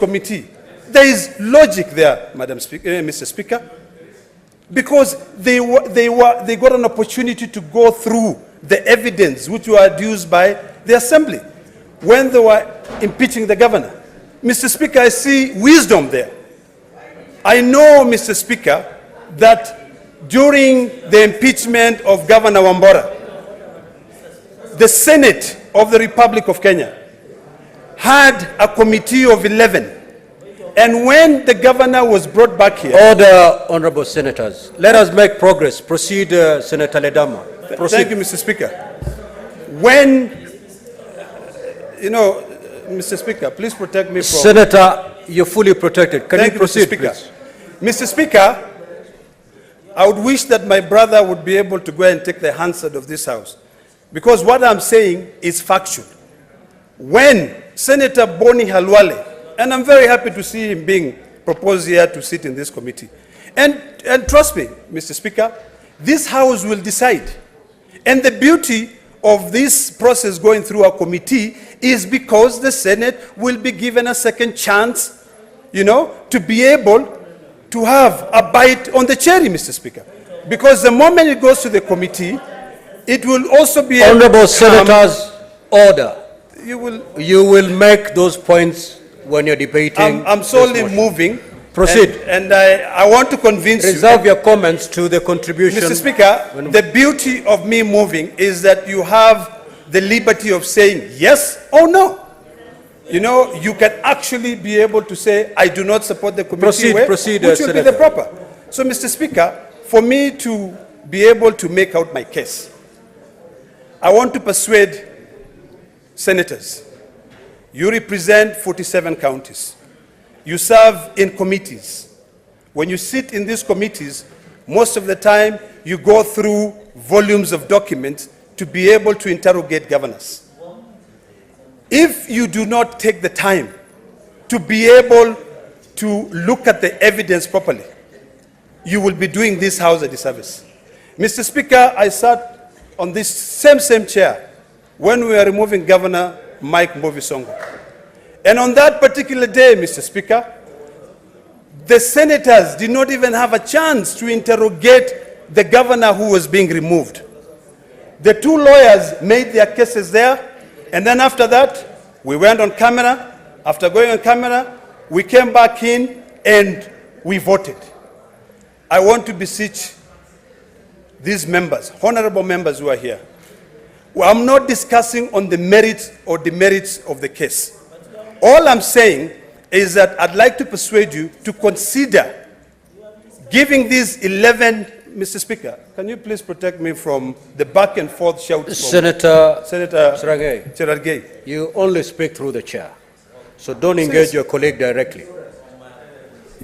committee. There is logic there, Mr. Speaker, because they got an opportunity to go through the evidence which were adduced by the Assembly when they were impeaching the governor. Mr. Speaker, I see wisdom there. I know, Mr. Speaker, that during the impeachment of Governor Wambora, the Senate of the Republic of Kenya had a committee of 11. And when the governor was brought back here... Order, honorable senators. Let us make progress. Proceed, Senator Ledama. Proceed. Thank you, Mr. Speaker. When, Mr. Speaker, please protect me from... Senator, you're fully protected. Can you proceed, Mr. Speaker. please? Mr. Speaker, I would wish that my brother would be able to go and take the Hansard of this House, because what I'm saying is factual. When Senator Boni Halwale, and I'm very happy to see him being proposed here to sit in this committee, and trust me, Mr. Speaker, this House will decide. And the beauty of this process going through a committee is because the Senate will be given a second chance, to be able to have a bite on the cherry, Mr. Speaker. Because the moment it goes to the committee, it will also be... Honorable senators, order. You will make those points when you're debating. I'm solely moving. Proceed. And I want to convince you... Reserve your comments to the contribution. Mr. Speaker, the beauty of me moving is that you have the liberty of saying yes or no. You can actually be able to say, I do not support the committee way, proceed, which will Senator. be the proper. So, Mr. Speaker, for me to be able to make out my case, I want to persuade senators. You represent 47 counties. You serve in committees. When you sit in these committees, most of the time you go through volumes of documents to be able to interrogate governors. If you do not take the time to be able to look at the evidence properly, you will be doing this House a disservice. Mr. Speaker, I sat on this same chair when we were removing Governor Mike Mbovi. And on that particular day, Mr. Speaker, the senators did not even have a chance to interrogate the governor who was being removed. The two lawyers made their cases there, and then after that, we went on camera. After going on camera, we came back in and we voted. I want to beseech these members, honorable members who are here. Well, I'm not discussing on the merits or demerits of the case. All I'm saying is that I'd like to persuade you to consider giving these 11... Mr. Speaker, can you please protect me from the back and forth shouts Senator Cherargei. You only speak through the chair, so don't engage your colleague directly.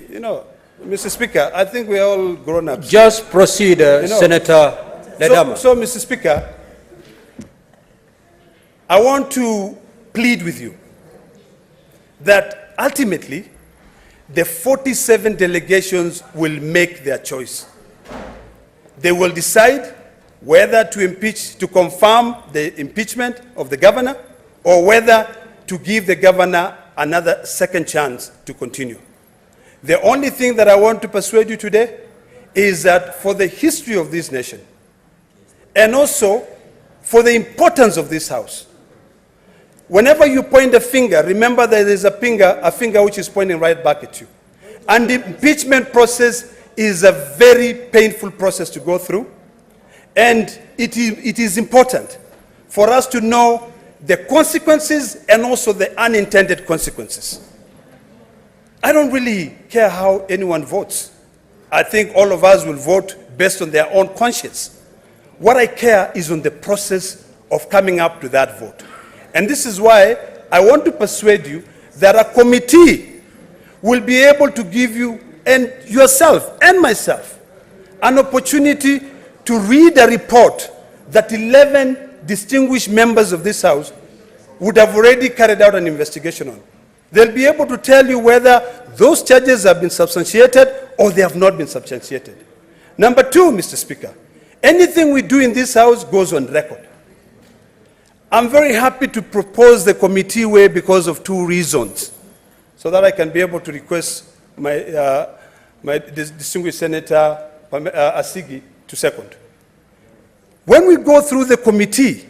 Mr. Speaker, I think we're all grown up. Just proceed, Senator Ledama. So, Mr. Speaker, I want to plead with you that ultimately the 47 delegations will make their choice. They will decide whether to impeach, to confirm the impeachment of the governor, or whether to give the governor another second chance to continue. The only thing that I want to persuade you today is that for the history of this nation, and also for the importance of this House, whenever you point a finger, remember that there is a finger which is pointing right back at you. And the impeachment process is a very painful process to go through. And it is important for us to know the consequences and also the unintended consequences. I don't really care how anyone votes. I think all of us will vote based on their own conscience. What I care is on the process of coming up to that vote. And this is why I want to persuade you that a committee will be able to give you and yourself and myself an opportunity to read a report that 11 distinguished members of this House would have already carried out an investigation on. They'll be able to tell you whether those charges have been substantiated or they have not been substantiated. Number two, Mr. Speaker, anything we do in this House goes on record. I'm very happy to propose the committee way because of two reasons. so that I can be able to request my distinguished Senator Asigi to second. When we go through the committee,